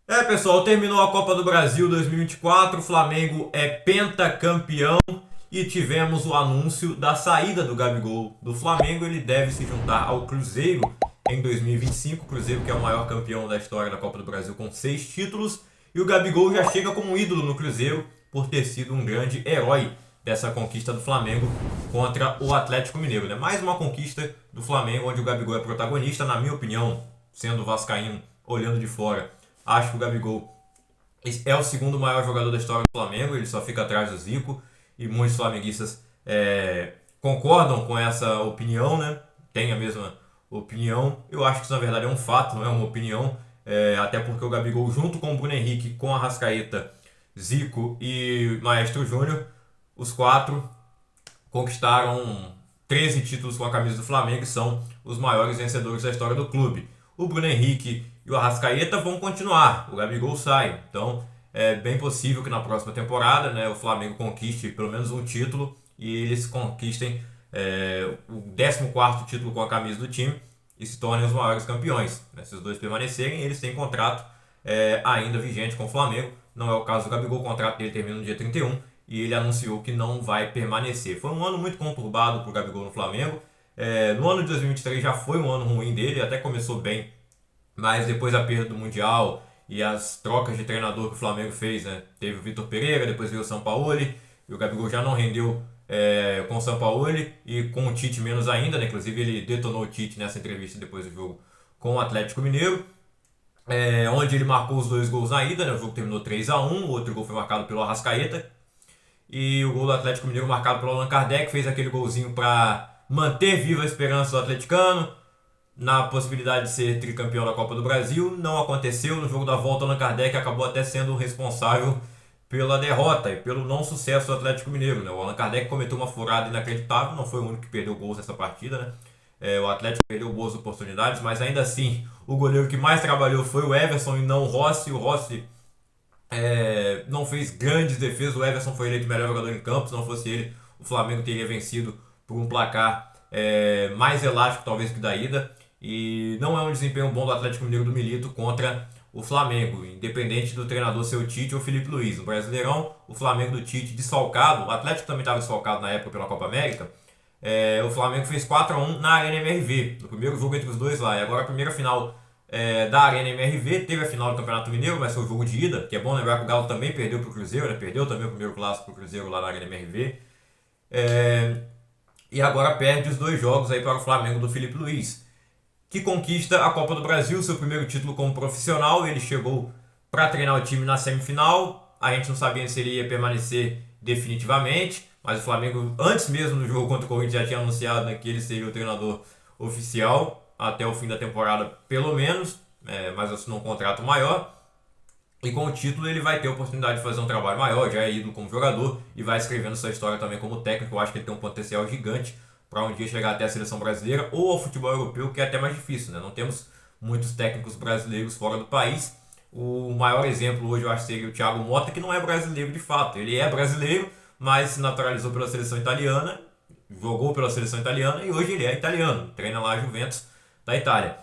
Pessoal, terminou a Copa do Brasil 2024, o Flamengo é pentacampeão e tivemos o anúncio da saída do Gabigol do Flamengo. Ele deve se juntar ao Cruzeiro em 2025, o Cruzeiro que é o maior campeão da história da Copa do Brasil com 6 títulos, e o Gabigol já chega como um ídolo no Cruzeiro por ter sido um grande herói dessa conquista do Flamengo contra o Atlético Mineiro, né? Mais uma conquista do Flamengo onde o Gabigol é protagonista, na minha opinião, sendo vascaíno, olhando de fora. Acho que o Gabigol é o segundo maior jogador da história do Flamengo, ele só fica atrás do Zico, e muitos flamenguistas concordam com essa opinião, né? Tem a mesma opinião. Eu acho que isso na verdade é um fato, não é uma opinião, até porque o Gabigol, junto com o Bruno Henrique, com a Arrascaeta, Zico e Maestro Júnior, os quatro conquistaram 13 títulos com a camisa do Flamengo e são os maiores vencedores da história do clube. O Bruno Henrique e o Arrascaeta vão continuar, o Gabigol sai. Então é bem possível que na próxima temporada, né, o Flamengo conquiste pelo menos um título e eles conquistem o 14º título com a camisa do time e se tornem os maiores campeões. Se os dois permanecerem, eles têm contrato ainda vigente com o Flamengo. Não é o caso do Gabigol, o contrato dele termina no dia 31 e ele anunciou que não vai permanecer. Foi um ano muito conturbado para o Gabigol no Flamengo. No ano de 2023 já foi um ano ruim dele, até começou bem, mas depois da perda do Mundial e as trocas de treinador que o Flamengo fez, né? Teve o Vitor Pereira, depois veio o Sampaoli, e o Gabigol já não rendeu com o Sampaoli e com o Tite menos ainda, né? Inclusive ele detonou o Tite nessa entrevista depois do jogo com o Atlético Mineiro, onde ele marcou os 2 gols na ida, né? O jogo terminou 3-1, o outro gol foi marcado pelo Arrascaeta, e o gol do Atlético Mineiro marcado pelo Allan Kardec, fez aquele golzinho para manter viva a esperança do atleticano na possibilidade de ser tricampeão da Copa do Brasil. Não aconteceu. No jogo da volta, o Allan Kardec acabou até sendo o responsável pela derrota e pelo não sucesso do Atlético Mineiro, né? O Allan Kardec cometeu uma furada inacreditável, não foi o único que perdeu gols nessa partida, né? O Atlético perdeu boas oportunidades, mas ainda assim o goleiro que mais trabalhou foi o Everson e não o Rossi. O Rossi não fez grandes defesas, o Everson foi eleito melhor jogador em campo. Se não fosse ele, o Flamengo teria vencido por um placar mais elástico talvez que da ida. E não é um desempenho bom do Atlético Mineiro do Milito contra o Flamengo, independente do treinador ser o Tite ou o Felipe Luiz. No Brasileirão, o Flamengo do Tite desfalcado, o Atlético também estava desfalcado na época pela Copa América. O Flamengo fez 4-1 na Arena MRV, no primeiro jogo entre os dois lá. E agora a primeira final da Arena MRV, teve a final do Campeonato Mineiro, mas foi o jogo de ida, que é bom lembrar que o Galo também perdeu para o Cruzeiro, né? Perdeu também o primeiro clássico para o Cruzeiro lá na Arena MRV. E agora perde os 2 jogos aí para o Flamengo do Felipe Luiz, que conquista a Copa do Brasil, seu primeiro título como profissional. Ele chegou para treinar o time na semifinal, a gente não sabia se ele ia permanecer definitivamente, mas o Flamengo, antes mesmo do jogo contra o Corinthians, já tinha anunciado, né, que ele seria o treinador oficial até o fim da temporada, pelo menos, mas assinou um contrato maior. E com o título ele vai ter a oportunidade de fazer um trabalho maior, já é ídolo como jogador e vai escrevendo sua história também como técnico. Eu acho que ele tem um potencial gigante para um dia chegar até a seleção brasileira ou ao futebol europeu, que é até mais difícil, né? Não temos muitos técnicos brasileiros fora do país. O maior exemplo hoje eu acho que seria o Thiago Motta, que não é brasileiro de fato. Ele é brasileiro, mas se naturalizou pela seleção italiana, jogou pela seleção italiana e hoje ele é italiano, treina lá a Juventus da Itália.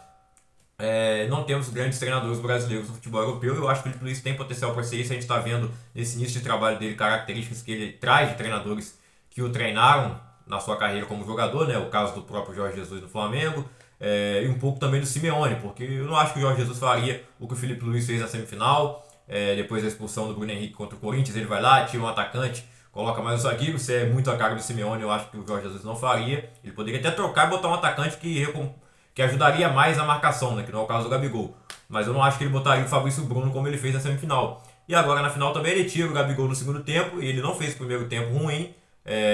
Não temos grandes treinadores brasileiros no futebol europeu. Eu acho que o Felipe Luiz tem potencial para ser isso. A gente está vendo nesse início de trabalho dele características que ele traz de treinadores que o treinaram na sua carreira como jogador, né? O caso do próprio Jorge Jesus no Flamengo, e um pouco também do Simeone, porque eu não acho que o Jorge Jesus faria o que o Felipe Luiz fez na semifinal. Depois da expulsão do Bruno Henrique contra o Corinthians, ele vai lá, tira um atacante, coloca mais um zagueiro. Se é muito a cara do Simeone, eu acho que o Jorge Jesus não faria. Ele poderia até trocar e botar um atacante que ajudaria mais na marcação, né? Que não é o caso do Gabigol. Mas eu não acho que ele botaria o Fabrício Bruno como ele fez na semifinal. E agora na final também ele tira o Gabigol no segundo tempo, e ele não fez o primeiro tempo ruim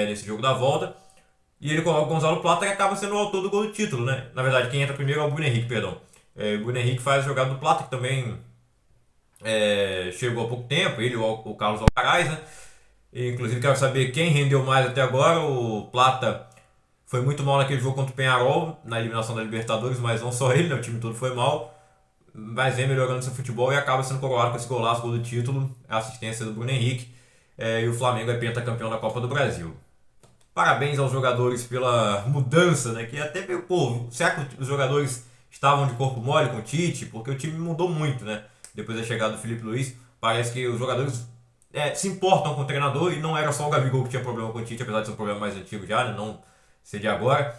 nesse jogo da volta. E ele coloca o Gonzalo Plata, que acaba sendo o autor do gol do título, né? Na verdade, quem entra primeiro é o Bruno Henrique, perdão. O Bruno Henrique faz a jogada do Plata, que também chegou há pouco tempo, ele ou o Carlos Alcaraz, né? E, inclusive quero saber quem rendeu mais até agora. O Plata foi muito mal naquele jogo contra o Peñarol, na eliminação da Libertadores, mas não só ele, né? O time todo foi mal. Mas vem melhorando seu futebol e acaba sendo coroado com esse golaço, gol do título, a assistência do Bruno Henrique. E o Flamengo é pentacampeão da Copa do Brasil. Parabéns aos jogadores pela mudança, né? Que até meio, será que os jogadores estavam de corpo mole com o Tite? Porque o time mudou muito, né? depois da chegada do Filipe Luís. Parece que os jogadores se importam com o treinador, e não era só o Gabigol que tinha problema com o Tite, apesar de ser um problema mais antigo já, né? Não ser de agora.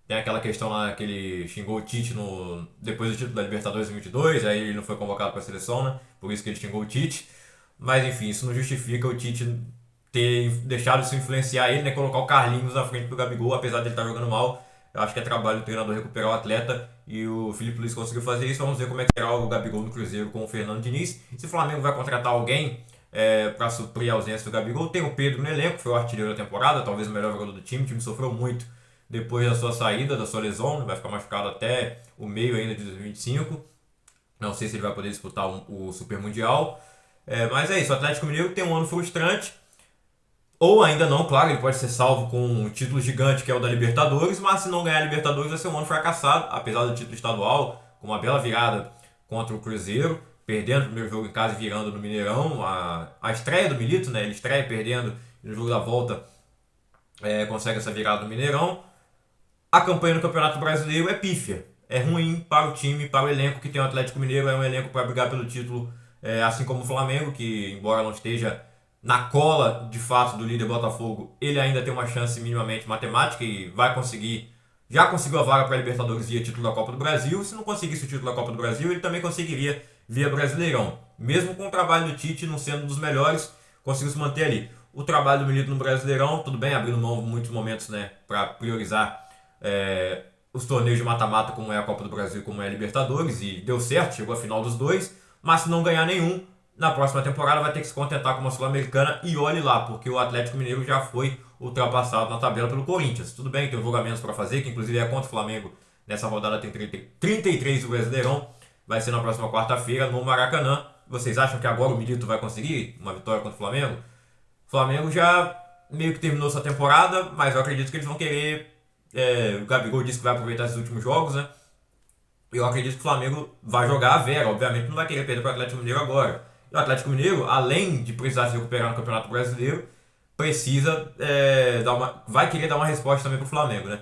Tem aquela questão lá que ele xingou o Tite depois do título da Libertadores 2022, aí ele não foi convocado para a seleção, né? Por isso que ele xingou o Tite. Mas enfim, isso não justifica o Tite ter deixado isso influenciar ele, né? Colocar o Carlinhos na frente do Gabigol, apesar de ele estar jogando mal. Eu acho que é trabalho do treinador recuperar o atleta, e o Filipe Luís conseguiu fazer isso. Vamos ver como é que será o Gabigol no Cruzeiro com o Fernando Diniz. Se o Flamengo vai contratar alguém para suprir a ausência do Gabigol, tem o Pedro no elenco, que foi o artilheiro da temporada, talvez o melhor jogador do time. O time sofreu muito depois da sua saída, da sua lesão, vai ficar machucado até o meio ainda de 2025. Não sei se ele vai poder disputar o Super Mundial. Mas é isso, o Atlético Mineiro tem um ano frustrante. Ou ainda não, claro, ele pode ser salvo com um título gigante que é o da Libertadores, mas se não ganhar a Libertadores vai ser um ano fracassado, apesar do título estadual, com uma bela virada contra o Cruzeiro, perdendo o primeiro jogo em casa e virando no Mineirão. A estreia do Milito, né? Ele estreia perdendo, e no jogo da volta consegue essa virada no Mineirão. A campanha no Campeonato Brasileiro é pífia, é ruim para o time, para o elenco que tem o Atlético Mineiro. É um elenco para brigar pelo título, assim como o Flamengo, que embora não esteja na cola de fato do líder Botafogo, ele ainda tem uma chance minimamente matemática e vai conseguir. Já conseguiu a vaga para a Libertadores via título da Copa do Brasil. Se não conseguisse o título da Copa do Brasil, ele também conseguiria via Brasileirão. Mesmo com o trabalho do Tite não sendo um dos melhores, conseguiu se manter ali. O trabalho do Milito no Brasileirão, tudo bem, abrindo mão em muitos momentos, né, para priorizar os torneios de mata-mata, como é a Copa do Brasil, como é a Libertadores, e deu certo, chegou à final dos dois. Mas se não ganhar nenhum, na próxima temporada vai ter que se contentar com uma Sul-Americana, e olhe lá, porque o Atlético Mineiro já foi ultrapassado na tabela pelo Corinthians. Tudo bem, tem um jogo a menos para fazer, que inclusive é contra o Flamengo. Nessa rodada tem 33 do Brasileirão, vai ser na próxima quarta-feira no Maracanã. Vocês acham que agora o Milito vai conseguir uma vitória contra o Flamengo? O Flamengo já meio que terminou sua temporada, mas eu acredito que eles vão querer... o Gabigol disse que vai aproveitar esses últimos jogos, né? Eu acredito que o Flamengo vai jogar a vera, obviamente não vai querer perder para o Atlético Mineiro agora. E o Atlético Mineiro, além de precisar se recuperar no Campeonato Brasileiro, precisa vai querer dar uma resposta também para o Flamengo, né?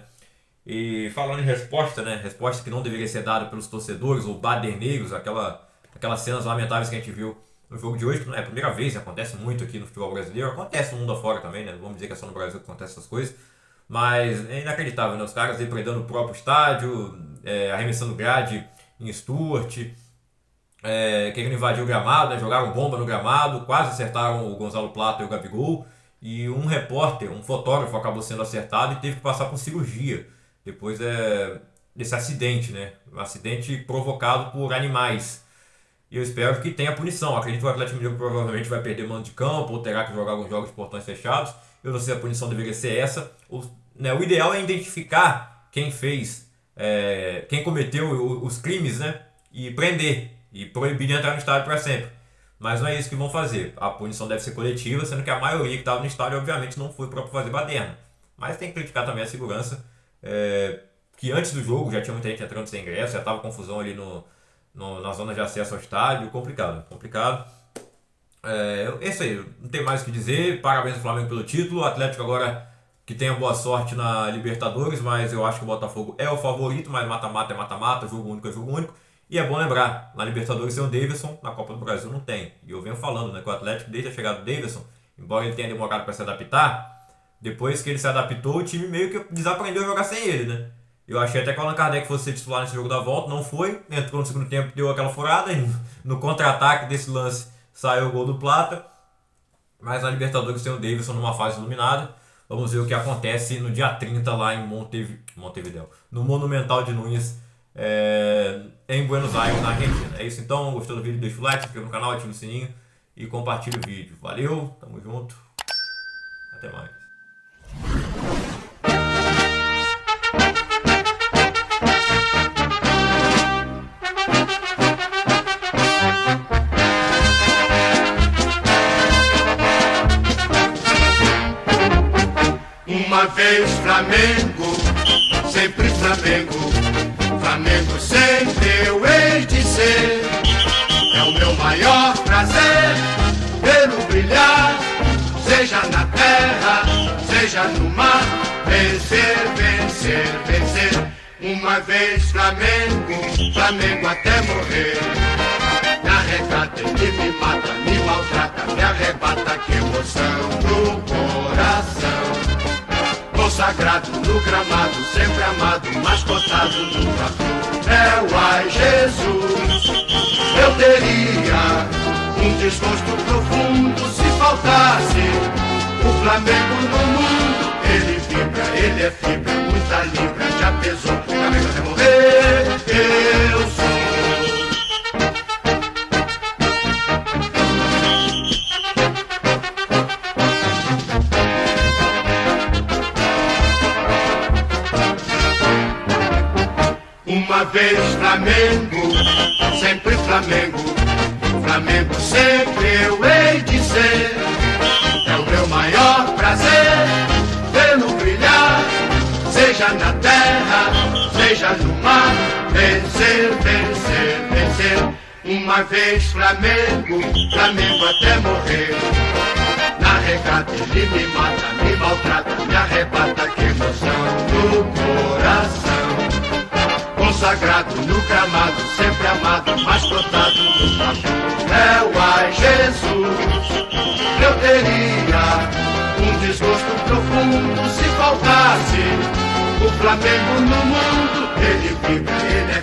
E falando em resposta, né? Resposta que não deveria ser dada pelos torcedores ou baderneiros, aquelas cenas lamentáveis que a gente viu no jogo de hoje, que não é a primeira vez, acontece muito aqui no futebol brasileiro, acontece no mundo afora também, né? Não vamos dizer que é só no Brasil que acontece essas coisas, mas é inacreditável, né? Os caras depredando o próprio estádio, arremessando grade em Stuart, querendo invadir o gramado, né? Jogaram bomba no gramado, quase acertaram o Gonzalo Plata e o Gabigol, e um repórter, um fotógrafo acabou sendo acertado e teve que passar por cirurgia depois desse acidente, né? Um acidente provocado por animais. E eu espero que tenha punição. Acredito que o Atlético Mineiro provavelmente vai perder mando de campo ou terá que jogar alguns jogos de portões fechados. Eu não sei se a punição deveria ser essa. O ideal é identificar quem fez, quem cometeu os crimes, né? E prender. E proibir de entrar no estádio para sempre. Mas não é isso que vão fazer. A punição deve ser coletiva, sendo que a maioria que estava no estádio, obviamente, não foi para fazer baderna. Mas tem que criticar também a segurança. Que antes do jogo já tinha muita gente entrando sem ingresso, já estava confusão ali na zona de acesso ao estádio. Complicado. É isso aí, não tem mais o que dizer. Parabéns ao Flamengo pelo título. O Atlético agora que tenha boa sorte na Libertadores, mas eu acho que o Botafogo é o favorito, mas mata-mata é mata-mata, jogo único é jogo único. E é bom lembrar, na Libertadores tem o Davidson, na Copa do Brasil não tem. E eu venho falando, né, que o Atlético, desde a chegada do Davidson, embora ele tenha demorado para se adaptar, depois que ele se adaptou, o time meio que desaprendeu a jogar sem ele, né? Eu achei até que o Allan Kardec fosse ser titular nesse jogo da volta, não foi. Entrou no segundo tempo, deu aquela furada, e no contra-ataque desse lance saiu o gol do Plata. Mas na Libertadores tem o Davidson numa fase iluminada. Vamos ver o que acontece no dia 30 lá em Montevideo, no Monumental de Núñez, em Buenos Aires, na Argentina. É isso então, gostou do vídeo? Deixa o like, se inscreva no canal, ativa o sininho e compartilha o vídeo. Valeu, tamo junto, até mais. Uma vez Flamengo, sempre Flamengo, Flamengo sempre eu hei de ser. É o meu maior prazer vê-lo brilhar, seja na terra, seja no mar. Vencer, vencer, vencer, Uma vez Flamengo, Flamengo até morrer. Me arrecata, ele me mata, me maltrata, me arrebata, que emoção no coração. Consagrado no gramado, sempre amado, mascotado no troféu. Ai Jesus, eu teria um desgosto profundo se faltasse o Flamengo no mundo. Ele vibra, ele é fibra, muita libra, já pesou, Flamengo até morrer, eu sou. Uma vez Flamengo, sempre Flamengo, Flamengo sempre eu hei de ser. É o meu maior prazer vê-lo brilhar, seja na terra, seja no mar. Vencer, vencer, vencer. Uma vez Flamengo, Flamengo até morrer. Na regata ele me mata, me maltrata, me arrebata, que emoção no coração. Consagrado no gramado, sempre amado, mascotado no troféu. Ai Jesus, eu teria um desgosto profundo se faltasse o Flamengo no mundo. Ele vibra, ele é